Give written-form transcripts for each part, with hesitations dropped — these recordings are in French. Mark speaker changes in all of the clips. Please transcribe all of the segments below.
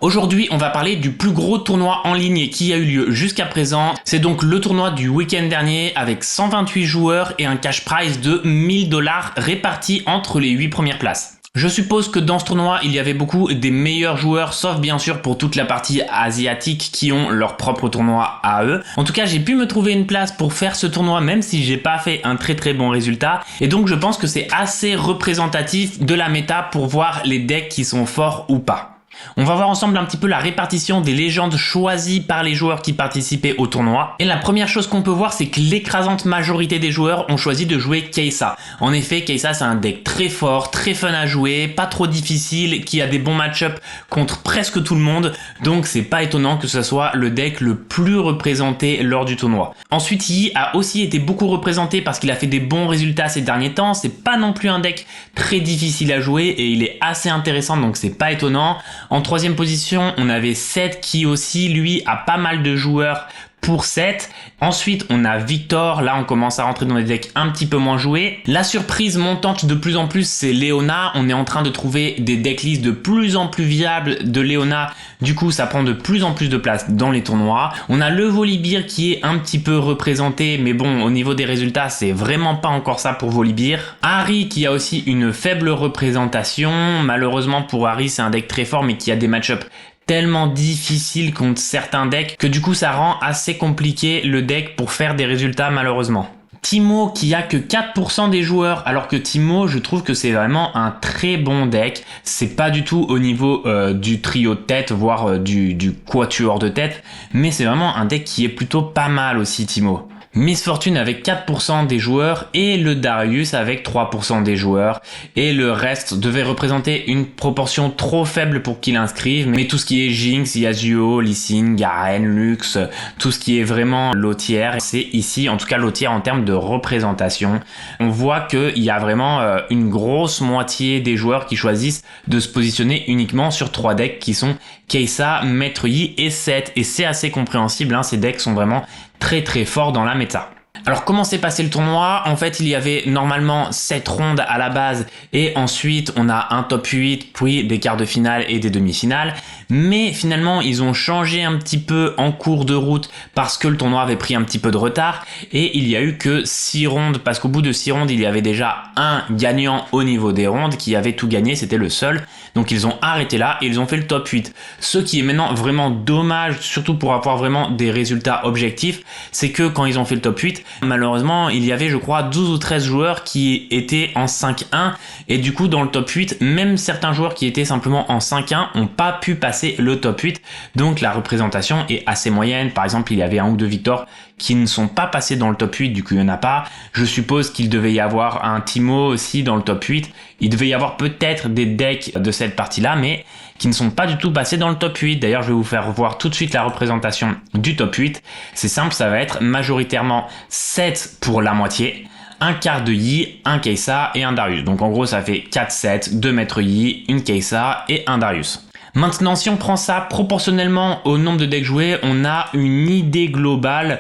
Speaker 1: Aujourd'hui, on va parler du plus gros tournoi en ligne qui a eu lieu jusqu'à présent. C'est donc le tournoi du week-end dernier avec 128 joueurs et un cash prize de 1000 $ répartis entre les 8 premières places. Je suppose que dans ce tournoi, il y avait beaucoup des meilleurs joueurs, sauf bien sûr pour toute la partie asiatique qui ont leur propre tournoi à eux. En tout cas, j'ai pu me trouver une place pour faire ce tournoi même si j'ai pas fait un très bon résultat. Et donc je pense que c'est assez représentatif de la méta pour voir les decks qui sont forts ou pas. On va voir ensemble un petit peu la répartition des légendes choisies par les joueurs qui participaient au tournoi. Et la première chose qu'on peut voir, c'est que l'écrasante majorité des joueurs ont choisi de jouer Kai'Sa. En effet, Kai'Sa c'est un deck très fort, très fun à jouer, pas trop difficile, qui a des bons match-up contre presque tout le monde. Donc c'est pas étonnant que ce soit le deck le plus représenté lors du tournoi. Ensuite, Yi a aussi été beaucoup représenté parce qu'il a fait des bons résultats ces derniers temps. C'est pas non plus un deck très difficile à jouer et il est assez intéressant, donc c'est pas étonnant. En troisième position, on avait Seth qui aussi, lui, a pas mal de joueurs pour Seth. Ensuite, on a Victor. Là, on commence à rentrer dans des decks un petit peu moins joués. La surprise montante de plus en plus, c'est Leona. On est en train de trouver des decklists de plus en plus viables de Leona. Du coup, ça prend de plus en plus de place dans les tournois. On a le Volibear qui est un petit peu représenté, mais bon, au niveau des résultats, c'est vraiment pas encore ça pour Volibear. Ahri qui a aussi une faible représentation. Malheureusement pour Ahri, c'est un deck très fort, mais qui a des match-ups tellement difficile contre certains decks que du coup ça rend assez compliqué le deck pour faire des résultats malheureusement. Teemo qui a que 4% des joueurs, alors que Teemo, je trouve que c'est vraiment un très bon deck. C'est pas du tout au niveau du trio de tête, voire du quatuor de tête, mais c'est vraiment un deck qui est plutôt pas mal aussi Teemo. Miss Fortune avec 4% des joueurs et le Darius avec 3% des joueurs, et le reste devait représenter une proportion trop faible pour qu'il inscrive, mais tout ce qui est Jinx, Yasuo, Lee Sin, Garen, Lux, tout ce qui est vraiment low tier, c'est ici en tout cas low tier en termes de représentation. On voit qu'il y a vraiment une grosse moitié des joueurs qui choisissent de se positionner uniquement sur 3 decks qui sont Kai'Sa, Maître Yi et Seth, et c'est assez compréhensible, hein, ces decks sont vraiment très forts dans la méta. Alors comment s'est passé le tournoi? En fait, il y avait normalement 7 rondes à la base et ensuite on a un top 8, puis des quarts de finale et des demi-finales. Mais finalement, ils ont changé un petit peu en cours de route parce que le tournoi avait pris un petit peu de retard et il y a eu que 6 rondes parce qu'au bout de 6 rondes, il y avait déjà un gagnant au niveau des rondes qui avait tout gagné, c'était le seul. Donc ils ont arrêté là et ils ont fait le top 8. Ce qui est maintenant vraiment dommage, surtout pour avoir vraiment des résultats objectifs, c'est que quand ils ont fait le top 8, malheureusement, il y avait je crois 12 ou 13 joueurs qui étaient en 5-1 et du coup dans le top 8, même certains joueurs qui étaient simplement en 5-1 n'ont pas pu passer le top 8, donc la représentation est assez moyenne. Par exemple, il y avait un ou deux Victor qui ne sont pas passés dans le top 8, du coup il n'y en a pas. Je suppose qu'il devait y avoir un Teemo aussi dans le top 8, il devait y avoir peut-être des decks de cette partie-là, mais qui ne sont pas du tout passés dans le top 8. D'ailleurs, je vais vous faire voir tout de suite la représentation du top 8. C'est simple, ça va être majoritairement 7 pour la moitié, un quart de Yi, un Kai'Sa et un Darius. Donc en gros, ça fait 4-7, 2 Maître Yi, une Kai'Sa et un Darius. Maintenant, si on prend ça proportionnellement au nombre de decks joués, on a une idée globale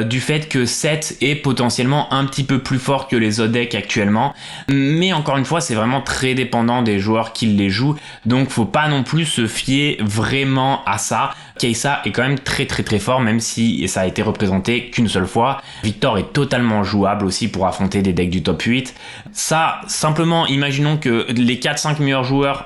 Speaker 1: du fait que Seth est potentiellement un petit peu plus fort que les autres decks actuellement. Mais encore une fois, c'est vraiment très dépendant des joueurs qui les jouent. Donc, faut pas non plus se fier vraiment à ça. Kai'Sa est quand même très fort, même si ça a été représenté qu'une seule fois. Victor est totalement jouable aussi pour affronter des decks du top 8. Ça, simplement, imaginons que les 4-5 meilleurs joueurs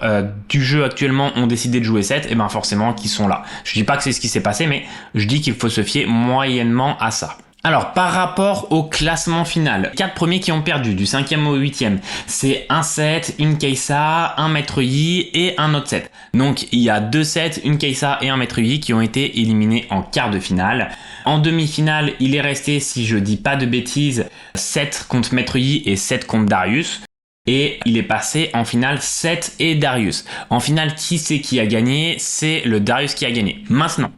Speaker 1: du jeu actuellement ont décidé de jouer 7, et ben forcément qu'ils sont là. Je dis pas que c'est ce qui s'est passé, mais je dis qu'il faut se fier moyennement à ça. Alors, par rapport au classement final, 4 premiers qui ont perdu, du 5e au 8e, c'est un Seth, une Kai'Sa, un Maître Yi et un autre Seth. Donc, il y a 2 Seth, une Kai'Sa et un Maître Yi qui ont été éliminés en quart de finale. En demi-finale, il est resté, si je dis pas de bêtises, 7 contre Maître Yi et 7 contre Darius. Et il est passé en finale Seth et Darius. En finale, qui c'est qui a gagné? C'est le Darius qui a gagné. Maintenant,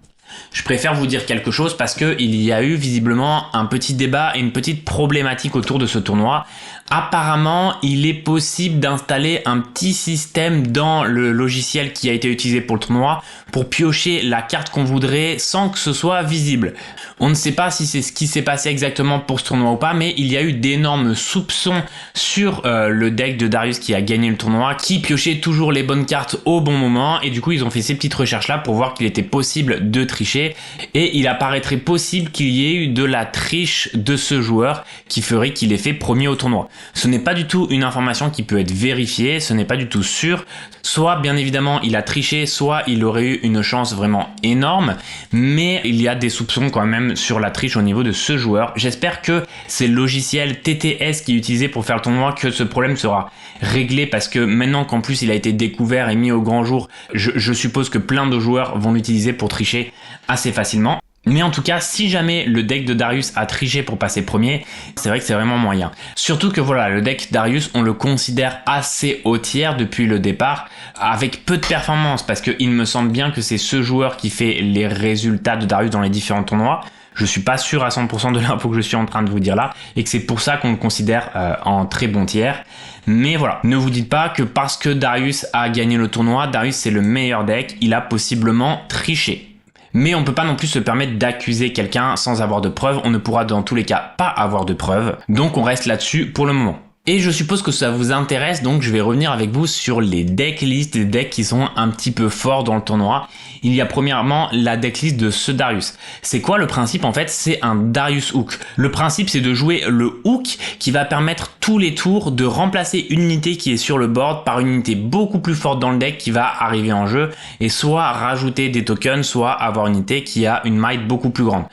Speaker 1: Je préfère vous dire quelque chose parce que il y a eu visiblement un petit débat et une petite problématique autour de ce tournoi. Apparemment, il est possible d'installer un petit système dans le logiciel qui a été utilisé pour le tournoi pour piocher la carte qu'on voudrait sans que ce soit visible. On ne sait pas si c'est ce qui s'est passé exactement pour ce tournoi ou pas, mais il y a eu d'énormes soupçons sur le deck de Darius qui a gagné le tournoi, qui piochait toujours les bonnes cartes au bon moment, et du coup ils ont fait ces petites recherches là pour voir qu'il était possible de tricher, et il apparaîtrait possible qu'il y ait eu de la triche de ce joueur qui ferait qu'il ait fait premier au tournoi. Ce n'est pas du tout une information qui peut être vérifiée, ce n'est pas du tout sûr. Soit bien évidemment il a triché, soit il aurait eu une chance vraiment énorme, mais il y a des soupçons quand même sur la triche au niveau de ce joueur. J'espère que c'est le logiciel TTS qui est utilisé pour faire le tournoi que ce problème sera réglé, parce que maintenant qu'en plus il a été découvert et mis au grand jour, je suppose que plein de joueurs vont l'utiliser pour tricher assez facilement. Mais en tout cas, si jamais le deck de Darius a triché pour passer premier, c'est vrai que c'est vraiment moyen. Surtout que voilà, le deck Darius, on le considère assez haut tiers depuis le départ, avec peu de performance, parce qu'il me semble bien que c'est ce joueur qui fait les résultats de Darius dans les différents tournois. Je suis pas sûr à 100% de l'info que je suis en train de vous dire là, et que c'est pour ça qu'on le considère en très bon tiers. Mais voilà, ne vous dites pas que parce que Darius a gagné le tournoi, Darius c'est le meilleur deck, il a possiblement triché. Mais on peut pas non plus se permettre d'accuser quelqu'un sans avoir de preuves, on ne pourra dans tous les cas pas avoir de preuves, donc on reste là-dessus pour le moment. Et je suppose que ça vous intéresse, donc je vais revenir avec vous sur les decklists, les decks qui sont un petit peu forts dans le tournoi. Il y a premièrement la decklist de ce Darius. C'est quoi le principe en fait? C'est un Darius Hook. Le principe c'est de jouer le Hook qui va permettre tous les tours de remplacer une unité qui est sur le board par une unité beaucoup plus forte dans le deck qui va arriver en jeu et soit rajouter des tokens, soit avoir une unité qui a une might beaucoup plus grande.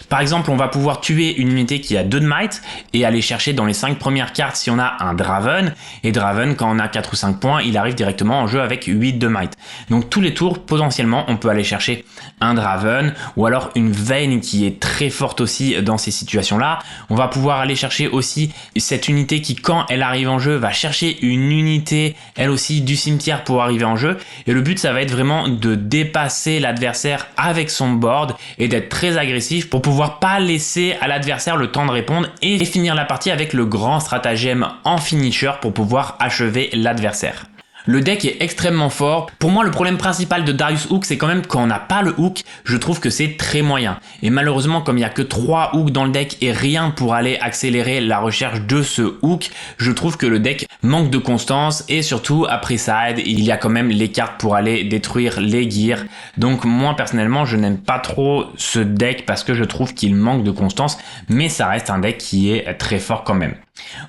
Speaker 1: Par exemple, on va pouvoir tuer une unité qui a 2 de might et aller chercher dans les 5 premières cartes si on a un Draven, et Draven quand on a 4 ou 5 points, il arrive directement en jeu avec 8 de might. Donc tous les tours, potentiellement, on peut aller chercher un Draven ou alors une Vayne qui est très forte aussi dans ces situations-là. On va pouvoir aller chercher aussi cette unité qui, quand elle arrive en jeu, va chercher une unité, elle aussi, du cimetière pour arriver en jeu. Et le but, ça va être vraiment de dépasser l'adversaire avec son board et d'être très agressif pour pouvoir pas laisser à l'adversaire le temps de répondre et finir la partie avec le grand stratagème en finisher pour pouvoir achever l'adversaire. Le deck est extrêmement fort. Pour moi, le problème principal de Darius Hook, c'est quand même quand on n'a pas le hook, je trouve que c'est très moyen. Et malheureusement, comme il n'y a que 3 hooks dans le deck et rien pour aller accélérer la recherche de ce hook, je trouve que le deck manque de constance et surtout, après side, il y a quand même les cartes pour aller détruire les gears. Donc moi, personnellement, je n'aime pas trop ce deck parce que je trouve qu'il manque de constance, mais ça reste un deck qui est très fort quand même.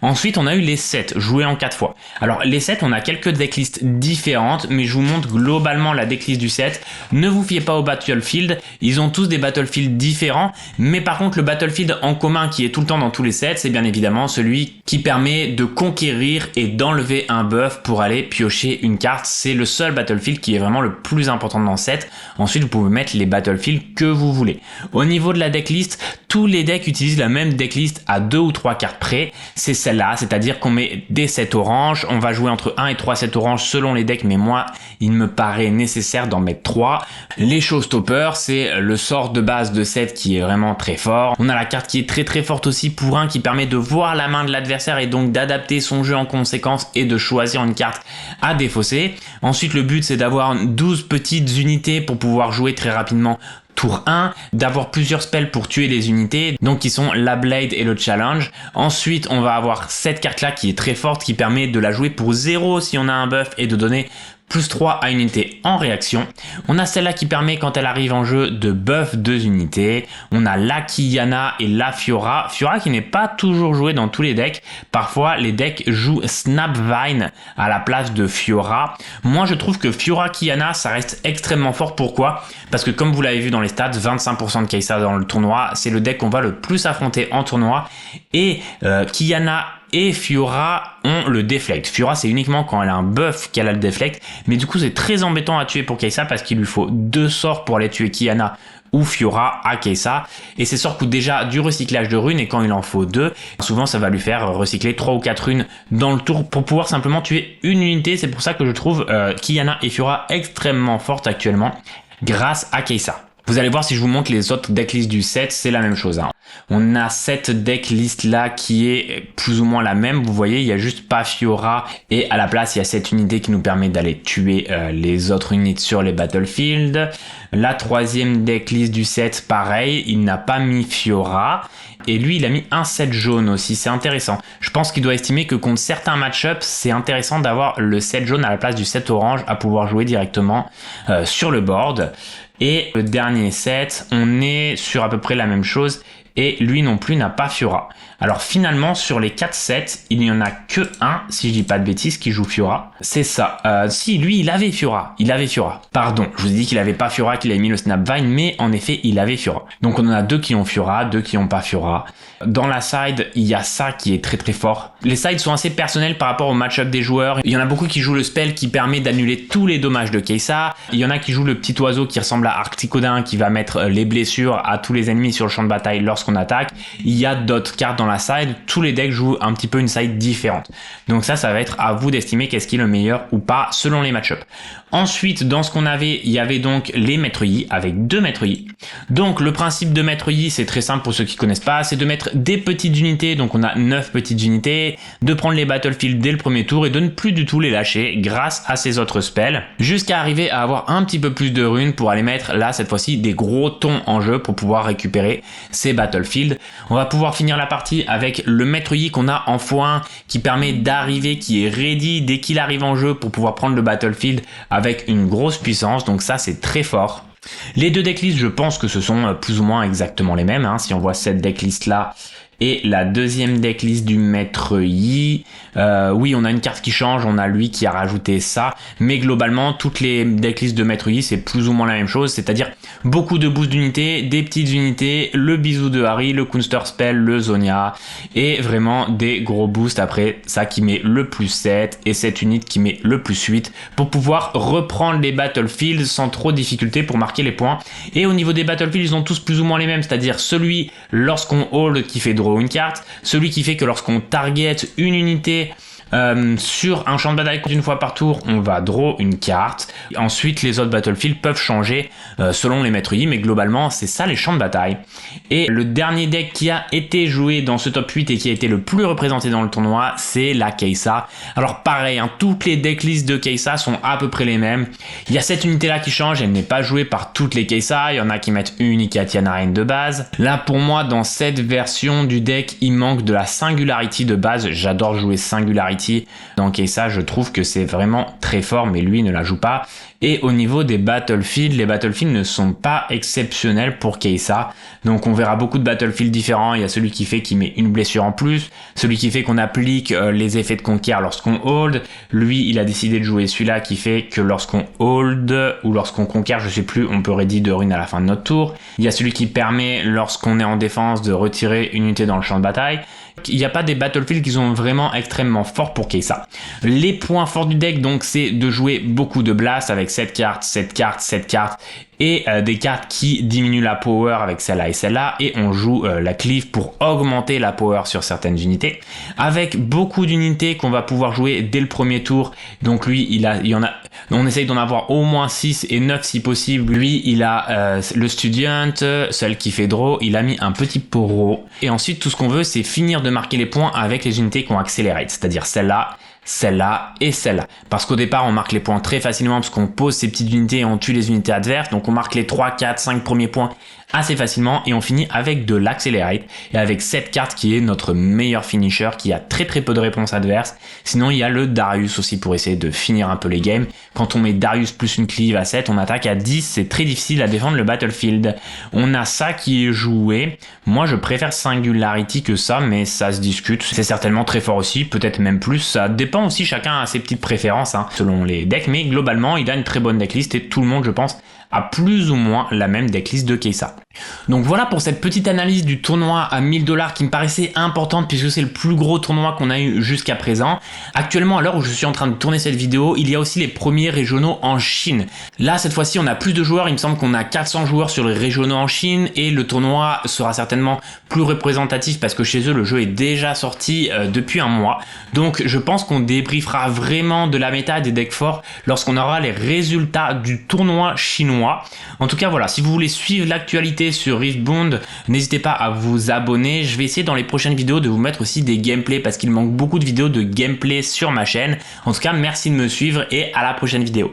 Speaker 1: Ensuite, on a eu les sets joués en 4 fois. Alors, les sets, on a quelques decklists différentes, mais je vous montre globalement la decklist du set. Ne vous fiez pas au battlefield, ils ont tous des battlefields différents, mais par contre, le battlefield en commun qui est tout le temps dans tous les sets, c'est bien évidemment celui qui permet de conquérir et d'enlever un buff pour aller piocher une carte. C'est le seul battlefield qui est vraiment le plus important dans le set. Ensuite, vous pouvez mettre les battlefields que vous voulez. Au niveau de la decklist, tous les decks utilisent la même decklist à 2 ou 3 cartes près. C'est celle-là, c'est-à-dire qu'on met des sets oranges, on va jouer entre 1 et 3 sets oranges selon les decks, mais moi, il me paraît nécessaire d'en mettre 3. Les showstoppers, c'est le sort de base de set qui est vraiment très fort. On a la carte qui est très forte aussi pour 1 qui permet de voir la main de l'adversaire et donc d'adapter son jeu en conséquence et de choisir une carte à défausser. Ensuite, le but, c'est d'avoir 12 petites unités pour pouvoir jouer très rapidement tour 1, d'avoir plusieurs spells pour tuer les unités, donc qui sont la Blade et le Challenge. Ensuite, on va avoir cette carte-là qui est très forte, qui permet de la jouer pour 0 si on a un buff et de donner plus 3 à une unité en réaction. On a celle-là qui permet, quand elle arrive en jeu, de buff 2 unités. On a la Qiyana et la Fiora. Fiora qui n'est pas toujours jouée dans tous les decks. Parfois, les decks jouent Snapvine à la place de Fiora. Moi, je trouve que Fiora Qiyana, ça reste extrêmement fort. Pourquoi? Parce que comme vous l'avez vu dans les stats, 25% de Kai'Sa dans le tournoi, c'est le deck qu'on va le plus affronter en tournoi. Et Qiyana et Fiora ont le deflect. Fiora, c'est uniquement quand elle a un buff qu'elle a le deflect, mais du coup c'est très embêtant à tuer pour Kai'Sa parce qu'il lui faut 2 sorts pour aller tuer Qiyana ou Fiora à Kai'Sa, et ces sorts coûtent déjà du recyclage de runes, et quand il en faut 2, souvent ça va lui faire recycler 3 ou 4 runes dans le tour pour pouvoir simplement tuer une unité. C'est pour ça que je trouve Qiyana et Fiora extrêmement fortes actuellement grâce à Kai'Sa. Vous allez voir si je vous montre les autres decklists du set, c'est la même chose. Hein. On a cette decklist là qui est plus ou moins la même. Vous voyez, il y a juste pas Fiora et à la place, il y a cette unité qui nous permet d'aller tuer les autres unités sur les battlefields. La troisième decklist du set, pareil, il n'a pas mis Fiora. Et lui, il a mis un set jaune aussi, c'est intéressant. Je pense qu'il doit estimer que contre certains match-ups, c'est intéressant d'avoir le set jaune à la place du set orange à pouvoir jouer directement sur le board. Et le dernier set, on est sur à peu près la même chose. Et lui non plus n'a pas Fiora. Alors finalement, sur les 4 sets, il n'y en a que un, si je dis pas de bêtises, qui joue Fiora. C'est ça. Si, lui, il avait Fiora. Il avait Fiora. Pardon, je vous ai dit qu'il avait pas Fiora, qu'il avait mis le Snapvine, mais en effet, il avait Fiora. Donc on en a 2 qui ont Fiora, 2 qui n'ont pas Fiora. Dans la side, il y a ça qui est très très fort. Les sides sont assez personnels par rapport au match-up des joueurs. Il y en a beaucoup qui jouent le spell qui permet d'annuler tous les dommages de Kai'Sa. Il y en a qui jouent le petit oiseau qui ressemble à Arcticodin qui va mettre les blessures à tous les ennemis sur le champ de bataille lorsqu'on attaque. Il y a d'autres cartes dans la side. Tous les decks jouent un petit peu une side différente. Donc ça va être à vous d'estimer qu'est-ce qui est le meilleur ou pas selon les match-ups. Ensuite, dans ce qu'on avait, il y avait donc les maîtres Yi avec 2 maîtres Yi. Donc le principe de maître Yi, c'est très simple pour ceux qui connaissent pas, c'est de mettre des petites unités, donc on a 9 petites unités, de prendre les battlefields dès le premier tour et de ne plus du tout les lâcher grâce à ces autres spells, jusqu'à arriver à avoir un petit peu plus de runes pour aller mettre là cette fois-ci des gros tons en jeu pour pouvoir récupérer ces battlefields. On va pouvoir finir la partie avec le maître Yi qu'on a en x1 qui permet d'arriver, qui est ready dès qu'il arrive en jeu pour pouvoir prendre le battlefield avec une grosse puissance, donc ça c'est très fort. Les deux decklists, je pense que ce sont plus ou moins exactement les mêmes, hein. Si on voit cette decklist là et la deuxième decklist du maître Yi, oui on a une carte qui change, on a lui qui a rajouté ça, mais globalement toutes les decklists de maître Yi c'est plus ou moins la même chose, c'est-à-dire beaucoup de boost d'unités, des petites unités, le bisou de Harry, le counter spell, le Zonia et vraiment des gros boosts après ça qui met le plus 7 et cette unité qui met le plus 8 pour pouvoir reprendre les battlefields sans trop de difficulté pour marquer les points. Et au niveau des battlefields ils ont tous plus ou moins les mêmes, c'est-à-dire celui lorsqu'on hold qui fait draw une carte, celui qui fait que lorsqu'on target une unité sur un champ de bataille une fois par tour, on va draw une carte. Ensuite, les autres battlefields peuvent changer selon les maîtres Yi, mais globalement, c'est ça les champs de bataille. Et le dernier deck qui a été joué dans ce top 8 et qui a été le plus représenté dans le tournoi, c'est la Kai'Sa. Alors pareil, hein, toutes les decklists de Kai'Sa sont à peu près les mêmes. Il y a cette unité là qui change, elle n'est pas jouée par toutes les Kai'Sa. Il y en a qui mettent une Icatiana Reine de base. Là, pour moi, dans cette version du deck, il manque de la Singularity de base. J'adore jouer Singularity dans Kai'Sa, je trouve que c'est vraiment très fort, mais lui ne la joue pas. Et au niveau des battlefields, les battlefields ne sont pas exceptionnels pour Kai'Sa. Donc on verra beaucoup de battlefields différents. Il y a celui qui fait qu'il met une blessure en plus, celui qui fait qu'on applique les effets de conquête lorsqu'on hold. Lui, il a décidé de jouer celui-là qui fait que lorsqu'on hold ou lorsqu'on conquiert, je sais plus, on peut ready 2 runes à la fin de notre tour. Il y a celui qui permet, lorsqu'on est en défense, de retirer une unité dans le champ de bataille. Il n'y a pas des battlefields qui sont vraiment extrêmement forts pour Kai'Sa. Les points forts du deck, donc, c'est de jouer beaucoup de blast avec cette carte, cette carte, cette carte et des cartes qui diminuent la power avec celle-là et celle-là, et on joue la cleave pour augmenter la power sur certaines unités, avec beaucoup d'unités qu'on va pouvoir jouer dès le premier tour. Donc lui, il y en a, on essaye d'en avoir au moins 6 et 9 si possible. Lui, il a le Student, celle qui fait draw, il a mis un petit poro, et ensuite tout ce qu'on veut c'est finir de marquer les points avec les unités qui ont accelerate, c'est-à-dire celle-là, celle-là et celle-là. Parce qu'au départ, on marque les points très facilement parce qu'on pose ces petites unités et on tue les unités adverses. Donc on marque les 3, 4, 5 premiers points assez facilement et on finit avec de l'Accelerate et avec cette carte qui est notre meilleur finisher, qui a très très peu de réponses adverses. Sinon il y a le Darius aussi pour essayer de finir un peu les games. Quand on met Darius plus une cleave à 7, on attaque à 10, c'est très difficile à défendre le battlefield. On a ça qui est joué. Moi je préfère Singularity que ça, mais ça se discute. C'est certainement très fort aussi, peut-être même plus. Ça dépend aussi, chacun a ses petites préférences hein, selon les decks, mais globalement il a une très bonne decklist et tout le monde je pense a plus ou moins la même decklist de Kai'Sa. Donc voilà pour cette petite analyse du tournoi à 1000 $ qui me paraissait importante puisque c'est le plus gros tournoi qu'on a eu jusqu'à présent. Actuellement, à l'heure où je suis en train de tourner cette vidéo, il y a aussi les premiers régionaux en Chine. Là, cette fois-ci, on a plus de joueurs. Il me semble qu'on a 400 joueurs sur les régionaux en Chine et le tournoi sera certainement plus représentatif parce que chez eux, le jeu est déjà sorti depuis un mois. Donc, je pense qu'on débriefera vraiment de la méta des decks forts lorsqu'on aura les résultats du tournoi chinois mois. En tout cas voilà, si vous voulez suivre l'actualité sur Riftbound, n'hésitez pas à vous abonner. Je vais essayer dans les prochaines vidéos de vous mettre aussi des gameplays parce qu'il manque beaucoup de vidéos de gameplay sur ma chaîne. En tout cas, merci de me suivre et à la prochaine vidéo.